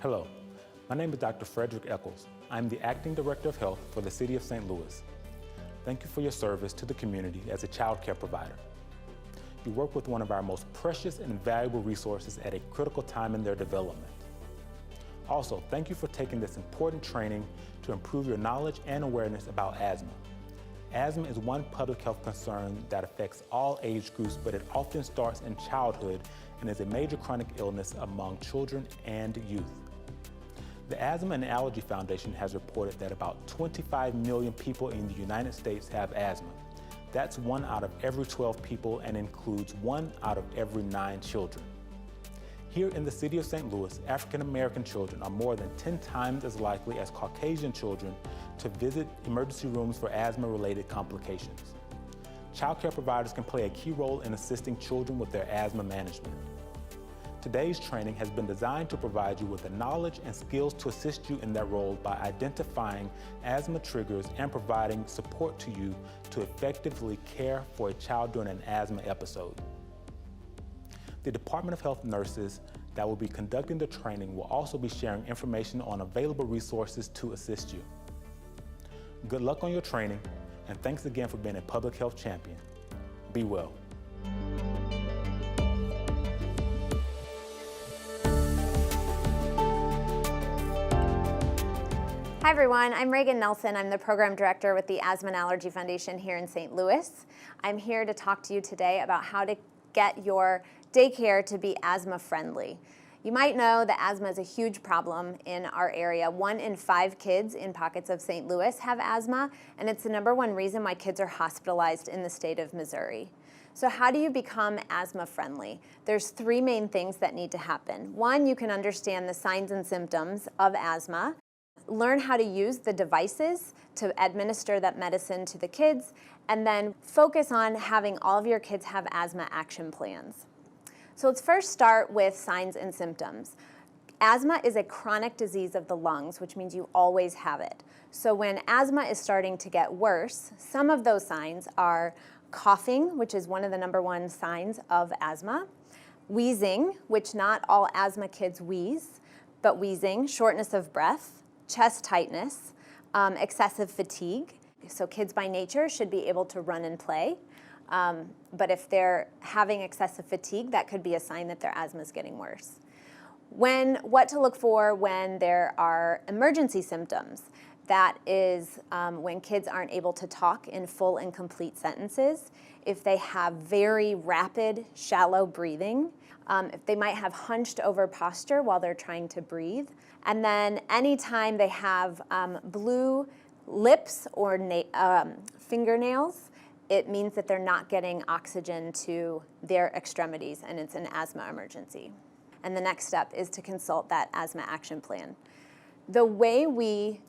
Hello, my name is Dr. Frederick Eccles. I'm the Acting Director of Health for the City of St. Louis. Thank you for your service to the community as a child care provider. You work with one of our most precious and valuable resources at a critical time in their development. Also, thank you for taking this important training to improve your knowledge and awareness about asthma. Asthma is one public health concern that affects all age groups, but it often starts in childhood and is a major chronic illness among children and youth. The Asthma and Allergy Foundation has reported that about 25 million people in the United States have asthma. That's 1 out of every 12 people and includes 1 out of every 9 children. Here in the city of St. Louis, African American children are more than 10 times as likely as Caucasian children to visit emergency rooms for asthma-related complications. Child care providers can play a key role in assisting children with their asthma management. Today's training has been designed to provide you with the knowledge and skills to assist you in that role by identifying asthma triggers and providing support to you to effectively care for a child during an asthma episode. The Department of Health nurses that will be conducting the training will also be sharing information on available resources to assist you. Good luck on your training, and thanks again for being a public health champion. Be well. Hi everyone, I'm Reagan Nelson. I'm the Program Director with the Asthma and Allergy Foundation here in St. Louis. I'm here to talk to you today about how to get your daycare to be asthma friendly. You might know that asthma is a huge problem in our area. 1 in 5 kids in pockets of St. Louis have asthma, and it's the #1 reason why kids are hospitalized in the state of Missouri. So how do you become asthma friendly? There's 3 main things that need to happen. 1, you can understand the signs and symptoms of asthma. Learn how to use the devices to administer that medicine to the kids, and then focus on having all of your kids have asthma action plans. So let's first start with signs and symptoms. Asthma is a chronic disease of the lungs, which means you always have it. So when asthma is starting to get worse, some of those signs are coughing, which is one of the #1 signs of asthma, wheezing, which not all asthma kids wheeze, but wheezing, shortness of breath, chest tightness, excessive fatigue. So kids by nature should be able to run and play. But if they're having excessive fatigue, that could be a sign that their asthma is getting worse. What to look for when there are emergency symptoms. That is when kids aren't able to talk in full and complete sentences, if they have very rapid, shallow breathing, if they might have hunched over posture while they're trying to breathe, and then anytime they have blue lips or fingernails, it means that they're not getting oxygen to their extremities and it's an asthma emergency. And the next step is to consult that asthma action plan. The way we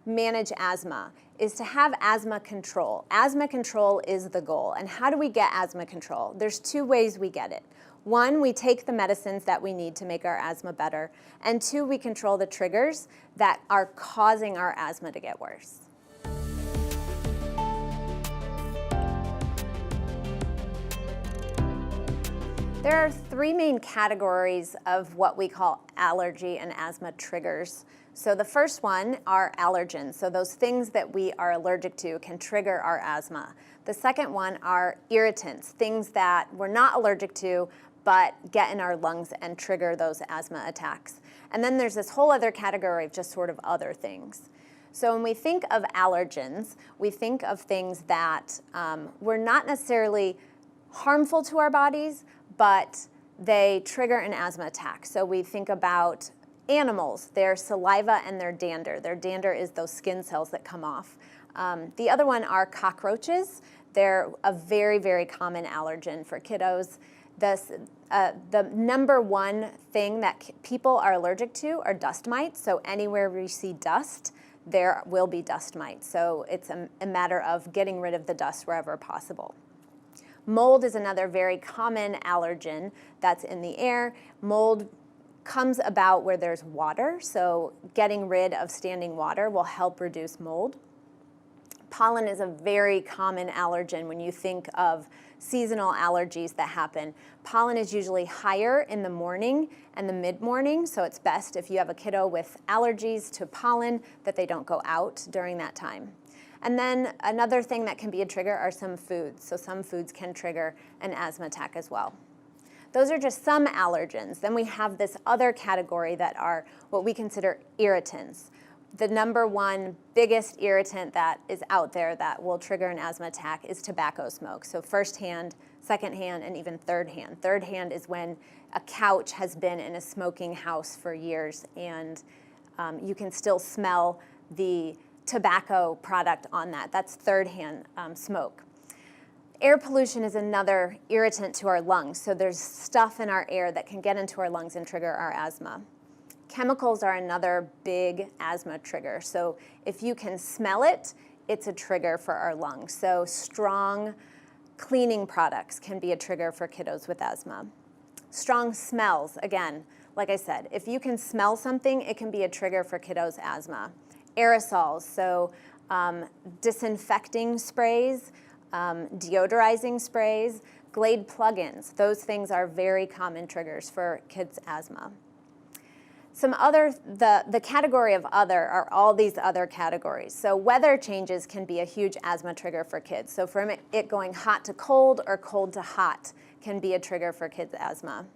manage asthma is to have asthma control. Asthma control is the goal. And how do we get asthma control? There's 2 ways we get it. 1, we take the medicines that we need to make our asthma better. And 2, we control the triggers that are causing our asthma to get worse. There are 3 main categories of what we call allergy and asthma triggers. So the first one are allergens. So those things that we are allergic to can trigger our asthma. The second one are irritants, things that we're not allergic to but get in our lungs and trigger those asthma attacks. And then there's this whole other category of just sort of other things. So when we think of allergens, we think of things that were not necessarily harmful to our bodies, but they trigger an asthma attack. So we think about animals, their saliva and their dander. Their dander is those skin cells that come off. The other one are cockroaches. They're a very, very common allergen for kiddos. The #1 thing that people are allergic to are dust mites. So anywhere we see dust, there will be dust mites. So it's a matter of getting rid of the dust wherever possible. Mold is another very common allergen that's in the air. Mold comes about where there's water, so getting rid of standing water will help reduce mold. Pollen is a very common allergen when you think of seasonal allergies that happen. Pollen is usually higher in the morning and the mid-morning, so it's best if you have a kiddo with allergies to pollen that they don't go out during that time. And then another thing that can be a trigger are some foods. So some foods can trigger an asthma attack as well. Those are just some allergens. Then we have this other category that are what we consider irritants. The number one biggest irritant that is out there that will trigger an asthma attack is tobacco smoke. So firsthand, secondhand, and even thirdhand. Thirdhand is when a couch has been in a smoking house for years and you can still smell the tobacco product on that. That's thirdhand smoke. Air pollution is another irritant to our lungs. So there's stuff in our air that can get into our lungs and trigger our asthma. Chemicals are another big asthma trigger. So if you can smell it, it's a trigger for our lungs. So strong cleaning products can be a trigger for kiddos with asthma. Strong smells, again, like I said, if you can smell something, it can be a trigger for kiddos' asthma. Aerosols, so disinfecting sprays, deodorizing sprays, Glade plugins, those things are very common triggers for kids' asthma. Some other, the category of other are all these other categories. So weather changes can be a huge asthma trigger for kids. So from it going hot to cold or cold to hot can be a trigger for kids' asthma.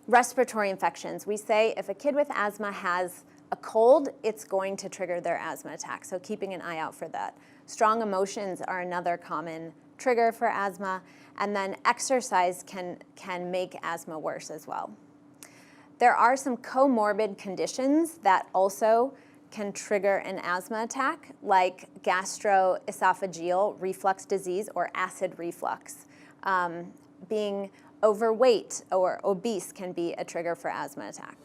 Respiratory infections. We say if a kid with asthma has a cold, it's going to trigger their asthma attack. So keeping an eye out for that. Strong emotions are another common trigger for asthma. And then exercise can make asthma worse as well. There are some comorbid conditions that also can trigger an asthma attack, like gastroesophageal reflux disease or acid reflux. Being overweight or obese can be a trigger for asthma attack.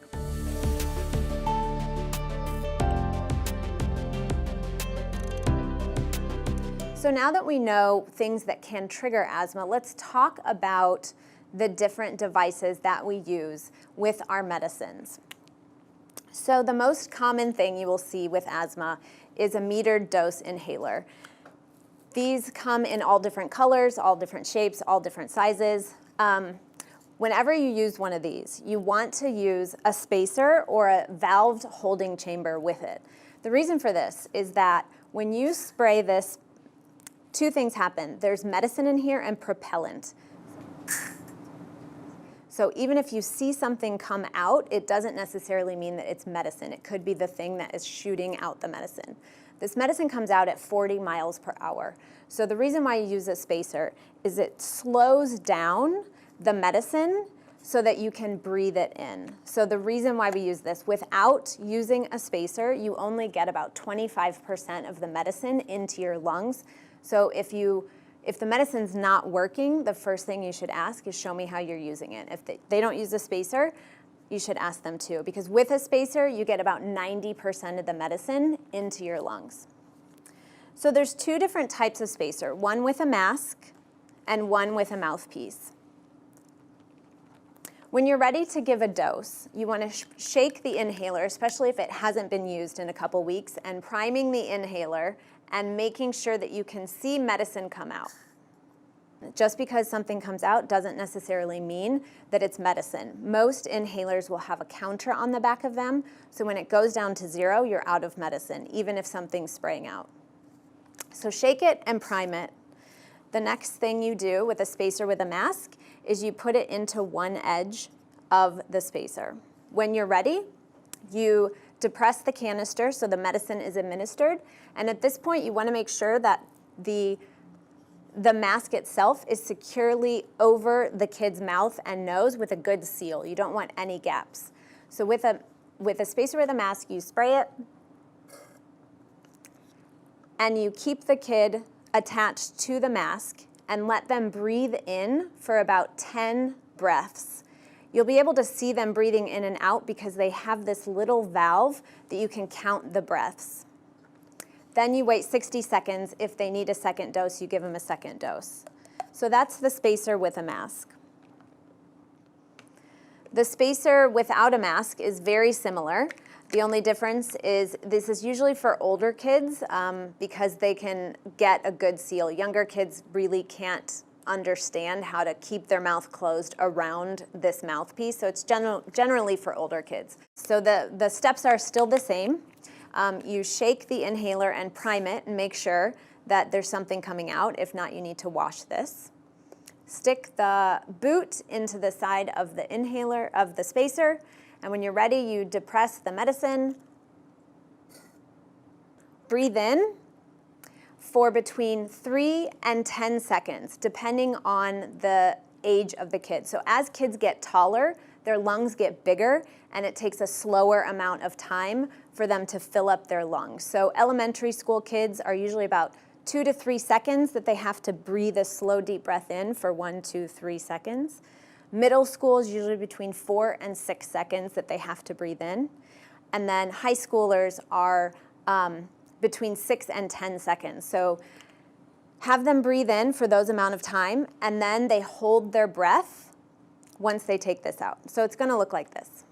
So now that we know things that can trigger asthma, let's talk about the different devices that we use with our medicines. So the most common thing you will see with asthma is a metered dose inhaler. These come in all different colors, all different shapes, all different sizes. Whenever you use one of these, you want to use a spacer or a valved holding chamber with it. The reason for this is that when you spray this, two things happen. There's medicine in here and propellant. So even if you see something come out, it doesn't necessarily mean that it's medicine. It could be the thing that is shooting out the medicine. This medicine comes out at 40 miles per hour. So the reason why you use a spacer is it slows down the medicine so that you can breathe it in. So the reason why we use this, without using a spacer, you only get about 25% of the medicine into your lungs. So if the medicine's not working, the first thing you should ask is show me how you're using it. If they don't use a spacer, you should ask them too, because with a spacer, you get about 90% of the medicine into your lungs. So there's two different types of spacer, one with a mask and one with a mouthpiece. When you're ready to give a dose, you want to shake the inhaler, especially if it hasn't been used in a couple weeks, and priming the inhaler and making sure that you can see medicine come out. Just because something comes out doesn't necessarily mean that it's medicine. Most inhalers will have a counter on the back of them, so when it goes down to 0, you're out of medicine, even if something's spraying out. So shake it and prime it. The next thing you do with a spacer with a mask is you put it into one edge of the spacer. When you're ready, you depress the canister so the medicine is administered, and at this point you want to make sure that the mask itself is securely over the kid's mouth and nose with a good seal. You don't want any gaps. So with a spacer with a mask, you spray it and you keep the kid attached to the mask and let them breathe in for about 10 breaths. You'll be able to see them breathing in and out because they have this little valve that you can count the breaths. Then you wait 60 seconds. If they need a second dose, you give them a second dose. So that's the spacer with a mask. The spacer without a mask is very similar. The only difference is this is usually for older kids because they can get a good seal. Younger kids really can't understand how to keep their mouth closed around this mouthpiece, so it's generally for older kids. So the steps are still the same. You shake the inhaler and prime it and make sure that there's something coming out. If not, you need to wash this. Stick the boot into the side of the inhaler, of the spacer, and when you're ready, you depress the medicine. Breathe in for between 3 and 10 seconds, depending on the age of the kid. So as kids get taller, their lungs get bigger, and it takes a slower amount of time for them to fill up their lungs. So elementary school kids are usually about 2 to 3 seconds that they have to breathe a slow, deep breath in for 1, 2, 3 seconds. Middle school is usually between 4 and 6 seconds that they have to breathe in. And then high schoolers are between 6 and 10 seconds. So have them breathe in for those amount of time, and then they hold their breath once they take this out. So it's gonna look like this.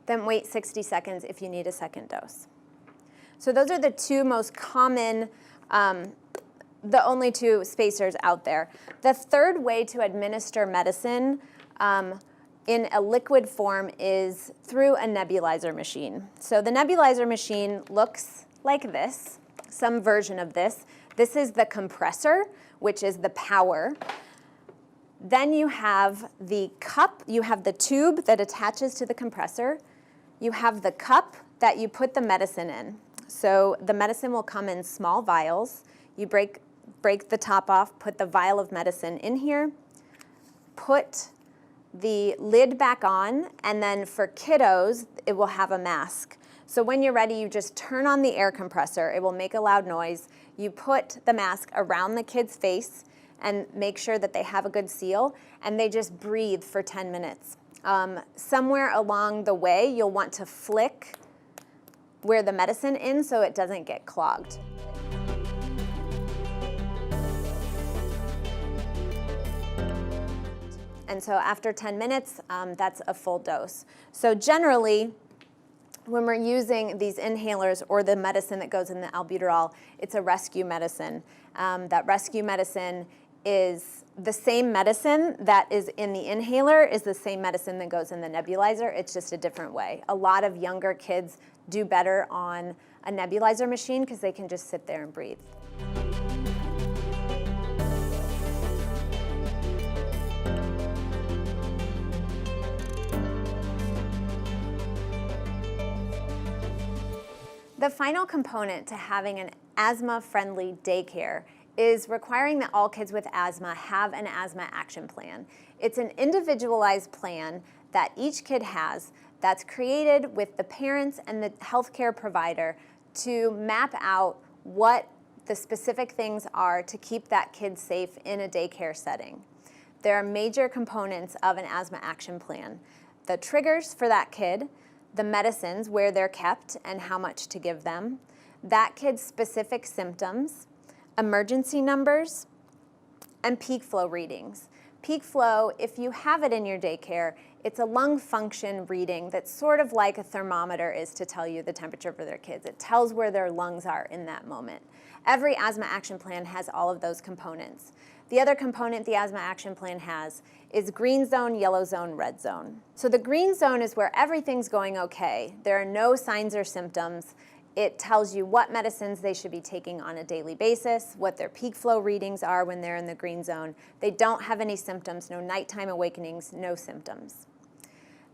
Then wait 60 seconds if you need a second dose. So those are the two most common, the only two spacers out there. The third way to administer medicine in a liquid form is through a nebulizer machine. So the nebulizer machine looks like this, some version of this. This is the compressor, which is the power. Then you have the cup, you have the tube that attaches to the compressor. You have the cup that you put the medicine in. So the medicine will come in small vials. You break the top off, put the vial of medicine in here, put the lid back on, and then for kiddos, it will have a mask. So when you're ready, you just turn on the air compressor. It will make a loud noise. You put the mask around the kid's face and make sure that they have a good seal, and they just breathe for 10 minutes. Somewhere along the way, you'll want to flick where the medicine in so it doesn't get clogged. And so after 10 minutes, that's a full dose. So generally, when we're using these inhalers or the medicine that goes in the albuterol, it's a rescue medicine. That rescue medicine is the same medicine that is in the inhaler is the same medicine that goes in the nebulizer. It's just a different way. A lot of younger kids do better on a nebulizer machine because they can just sit there and breathe. The final component to having an asthma-friendly daycare is requiring that all kids with asthma have an asthma action plan. It's an individualized plan that each kid has that's created with the parents and the healthcare provider to map out what the specific things are to keep that kid safe in a daycare setting. There are major components of an asthma action plan. The triggers for that kid, the medicines, where they're kept and how much to give them, that kid's specific symptoms, emergency numbers, and peak flow readings. Peak flow, if you have it in your daycare, it's a lung function reading that's sort of like a thermometer is to tell you the temperature for their kids. It tells where their lungs are in that moment. Every asthma action plan has all of those components. The other component the asthma action plan has is green zone, yellow zone, red zone. So the green zone is where everything's going okay. There are no signs or symptoms. It tells you what medicines they should be taking on a daily basis, what their peak flow readings are when they're in the green zone. They don't have any symptoms, no nighttime awakenings, no symptoms.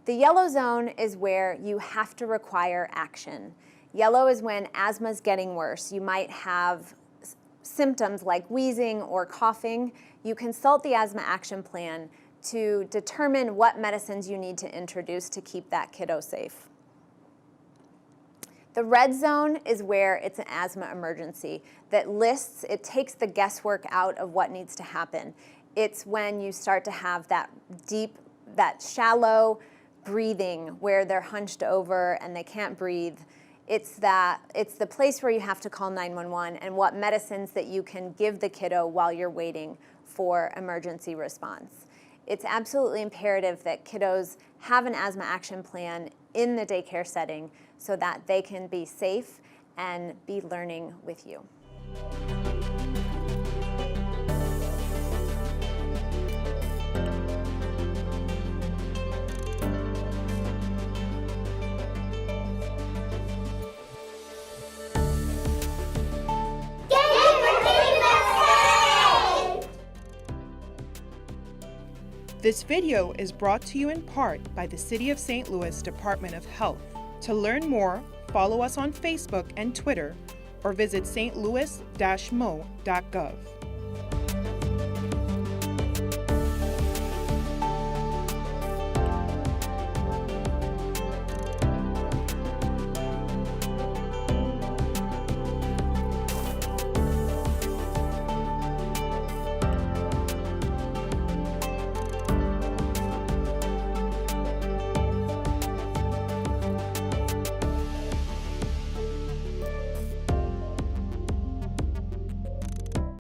The yellow zone is where you have to require action. Yellow is when asthma's getting worse. You might have symptoms like wheezing or coughing. You consult the asthma action plan to determine what medicines you need to introduce to keep that kiddo safe. The red zone is where it's an asthma emergency that lists, it takes the guesswork out of what needs to happen. It's when you start to have that deep, that shallow breathing where they're hunched over and they can't breathe. It's the place where you have to call 911 and what medicines that you can give the kiddo while you're waiting for emergency response. It's absolutely imperative that kiddos have an asthma action plan in the daycare setting so that they can be safe and be learning with you. This video is brought to you in part by the City of St. Louis Department of Health. To learn more, follow us on Facebook and Twitter, or visit stlouis-mo.gov.